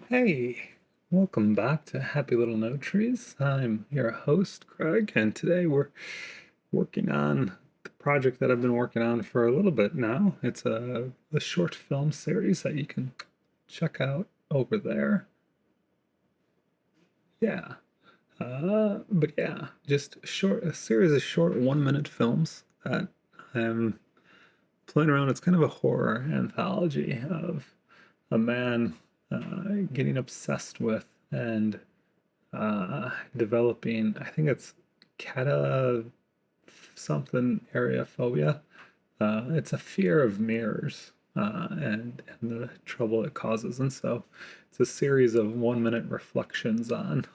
Hey, welcome back to Happy Little Note Trees. I'm your host, Craig, and today we're working on the project that I've been working on for a little bit now. It's a short film series that you can check out over there. Yeah. but yeah, just a series of short 1 minute films that I'm playing around. It's kind of a horror anthology of a man getting obsessed with and developing, I think it's cata something area phobia. It's a fear of mirrors and the trouble it causes. And so it's a series of 1 minute reflections on,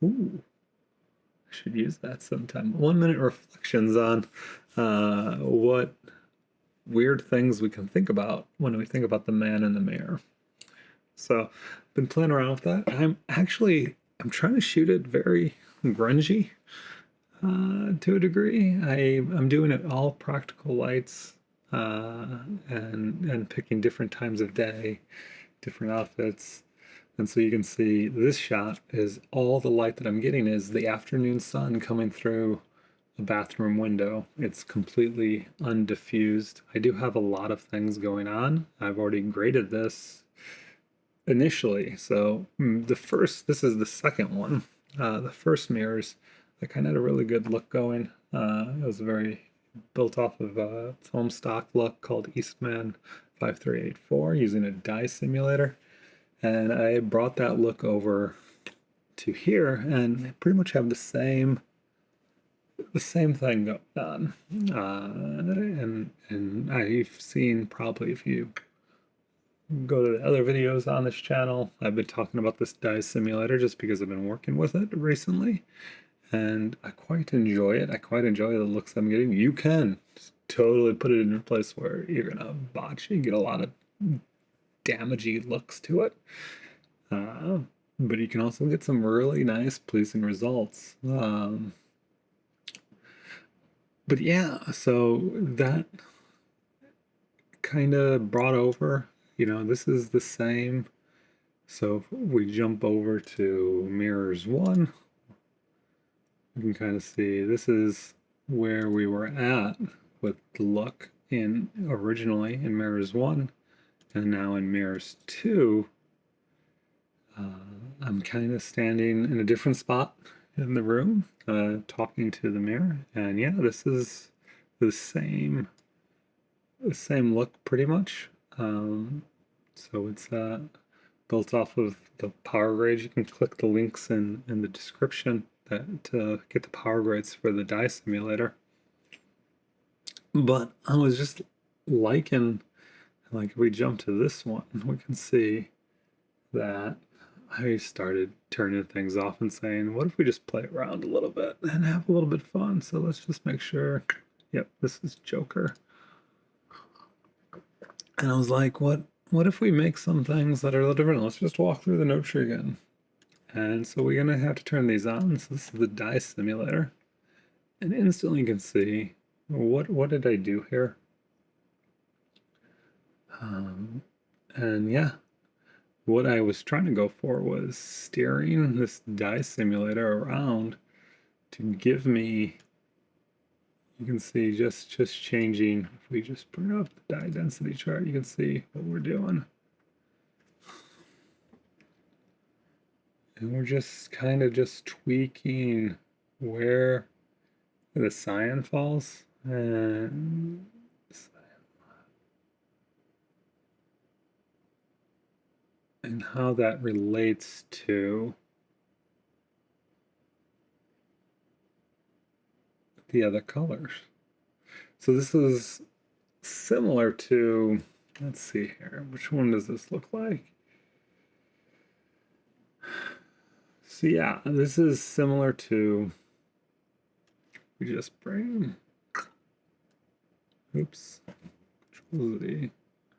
ooh, I should use that sometime. 1 minute reflections on what weird things we can think about when we think about the man in the mirror. So I've been playing around with that. I'm trying to shoot it very grungy to a degree. I'm doing it all practical lights and picking different times of day, different outfits. And so you can see this shot is all the light that I'm getting is the afternoon sun coming through a bathroom window. It's completely undiffused. I do have a lot of things going on. I've already graded this initially. So this is the second one. The first mirrors, that kind of had a really good look going. It was very built off of a film stock look called Eastman 5384 using a dye simulator. And I brought that look over to here and they pretty much have the same thing going on. And I've seen, probably if you go to the other videos on this channel, I've been talking about this dye simulator just because I've been working with it recently and I quite enjoy it. I quite enjoy the looks I'm getting. You can totally put it in a place where you're gonna botch and get a lot of damagey looks to it, uh, but you can also get some really nice pleasing results. But yeah, so that kind of brought over, this is the same. So if we jump over to mirrors one, you can kind of see this is where we were at with the look in originally in mirrors one, and now in mirrors two, I'm kind of standing in a different spot in the room, talking to the mirror, and yeah, this is the same look pretty much. So it's built off of the power grades. You can click the links in the description to get the power grades for the dye simulator. But I was just liking, like if we jump to this one, we can see that I started turning things off and saying, what if we just play around a little bit and have a little bit of fun? So let's just make sure, yep, this is Joker. And I was like, what if we make some things that are a little different? Let's just walk through the note tree again. And so we're gonna have to turn these on. So this is the dye simulator. And instantly you can see, what did I do here? And yeah, what I was trying to go for was steering this dye simulator around to give me, you can see just changing. If we just bring up the dye density chart, you can see what we're doing. And we're just kind of just tweaking where the cyan falls and how that relates to the other colors. So this is similar to, let's see here, which one does this look like? So yeah, this is similar to, we just bring, oops, Control Z.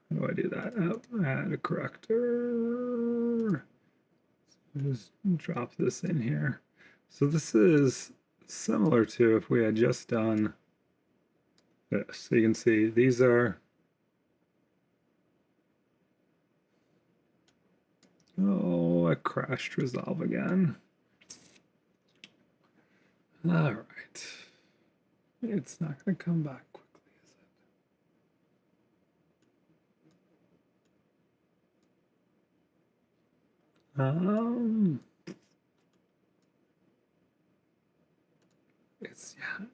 How do I do that? Oh, add a corrector. So just drop this in here. So this is similar to if we had just done this. So you can see these are, oh, Oh, I crashed Resolve again. All right. It's not going to come back quickly, is it? It's, yeah.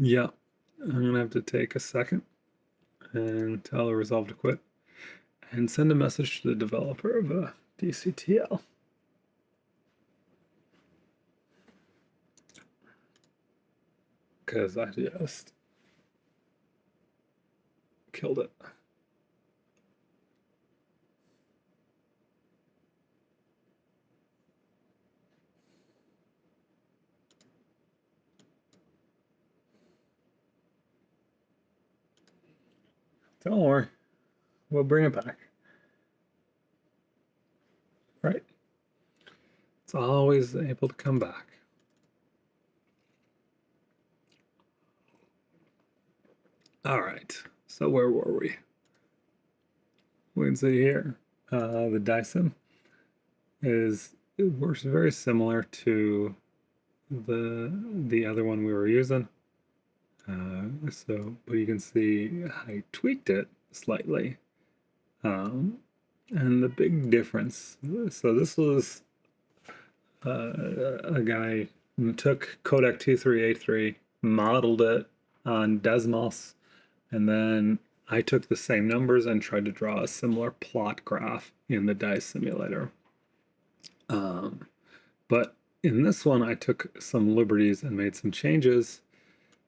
Yeah, I'm gonna have to take a second and tell Resolve to quit and send a message to the developer of a DCTL. Because I just killed it. Don't worry, we'll bring it back. Right? It's always able to come back. All right, so where were we? We can see here, the Dyson it works very similar to the other one we were using. But you can see I tweaked it slightly. And the big difference, so this was a guy who took codec 2383, modeled it on Desmos, and then I took the same numbers and tried to draw a similar plot graph in the dice simulator. But in this one, I took some liberties and made some changes.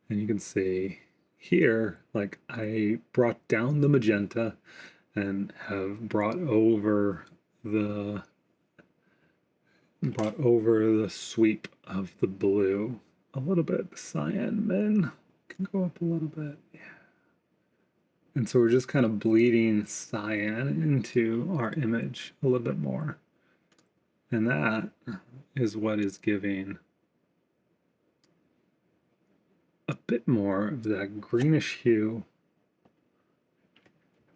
And you can see here, like I brought down the magenta and have brought over the sweep of the blue a little bit. The cyan min can go up a little bit. Yeah. And so we're just kind of bleeding cyan into our image a little bit more. And that is what is giving a bit more of that greenish hue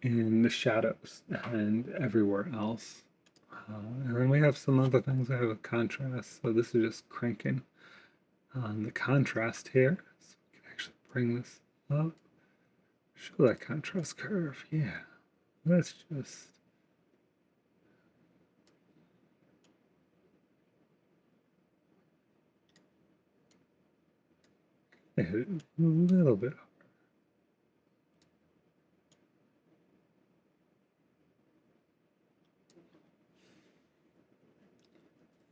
in the shadows and everywhere else. And then we have some other things that have a contrast. So this is just cranking on the contrast here. So we can actually bring this up. Show that contrast curve. Yeah. Let's just hit it a little bit.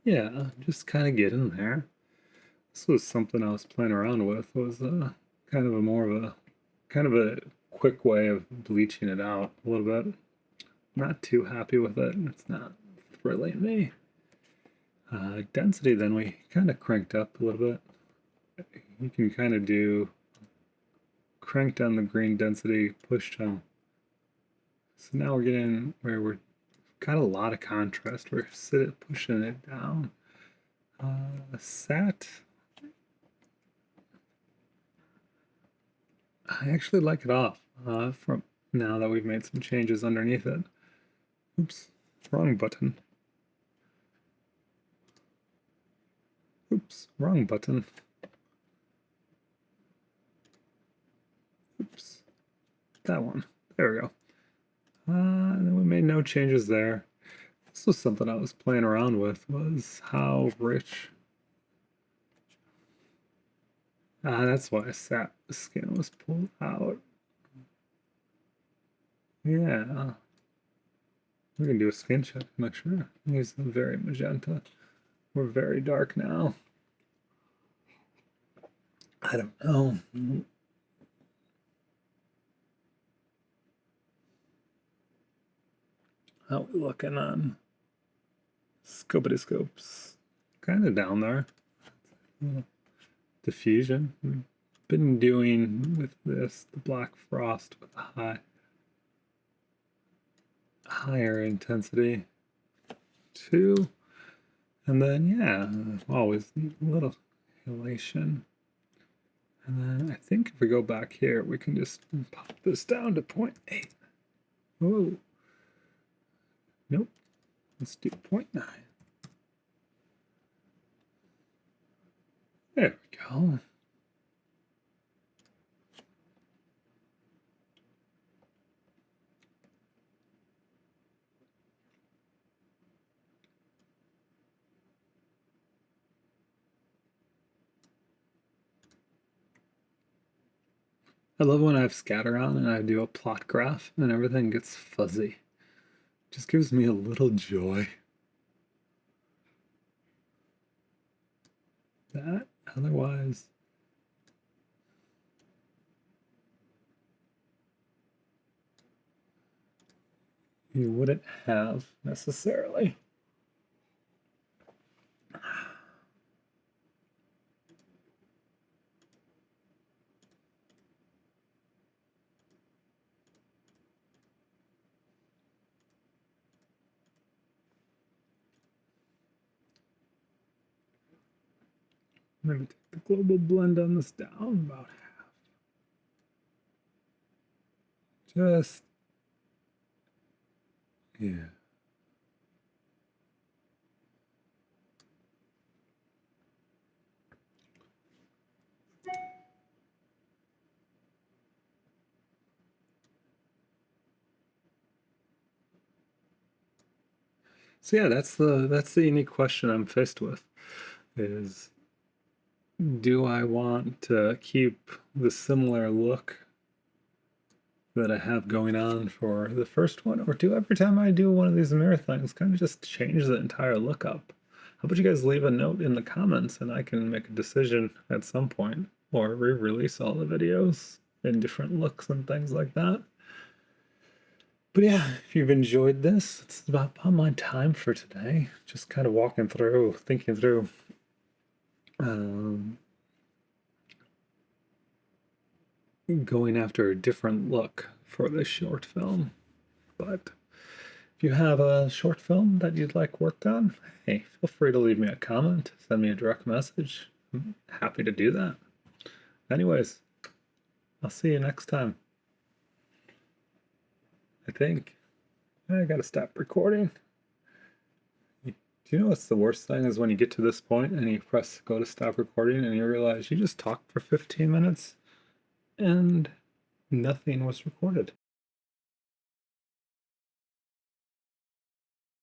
Yeah, just kind of get in there. This was something I was playing around with. Was kind of a quick way of bleaching it out a little bit. Not too happy with it. It's not thrilling me. Density, then we kind of cranked up a little bit. You can kind of do crank down the green density, push down. So now we're getting where we're got a lot of contrast. We're pushing it down. Sat. I actually like it off from now that we've made some changes underneath it. Oops, wrong button. Oops, wrong button. Oops, that one. There we go. And then we made no changes there. This was something I was playing around with, was how rich. That's why the skin was pulled out. Yeah. We can do a skin check to make sure. He's very magenta. We're very dark now. I don't know. How we looking on scopity scopes? Kind of down there. Diffusion. We've been doing with this the black frost with a higher intensity too. And then yeah, always need a little elation. And then I think if we go back here, we can just pop this down to 0.8. Oh, nope. Let's do 0.9. There we go. I love when I have scatter on and I do a plot graph and everything gets fuzzy. Just gives me a little joy. That, otherwise, you wouldn't have necessarily. Maybe take the global blend on this down about half. Just, yeah. So yeah, that's the unique question I'm faced with is, do I want to keep the similar look that I have going on for the first one, or do every time I do one of these mirror things kind of just change the entire look up? How about you guys leave a note in the comments and I can make a decision at some point, or re-release all the videos in different looks and things like that. But yeah, if you've enjoyed this, it's about my time for today. Just kind of walking through, thinking through going after a different look for this short film. But if you have a short film that you'd like worked on, hey, feel free to leave me a comment, send me a direct message. I'm happy to do that. Anyways, I'll see you next time. I think I gotta stop recording. Do you know what's the worst thing is when you get to this point and you press go to stop recording and you realize you just talked for 15 minutes and nothing was recorded.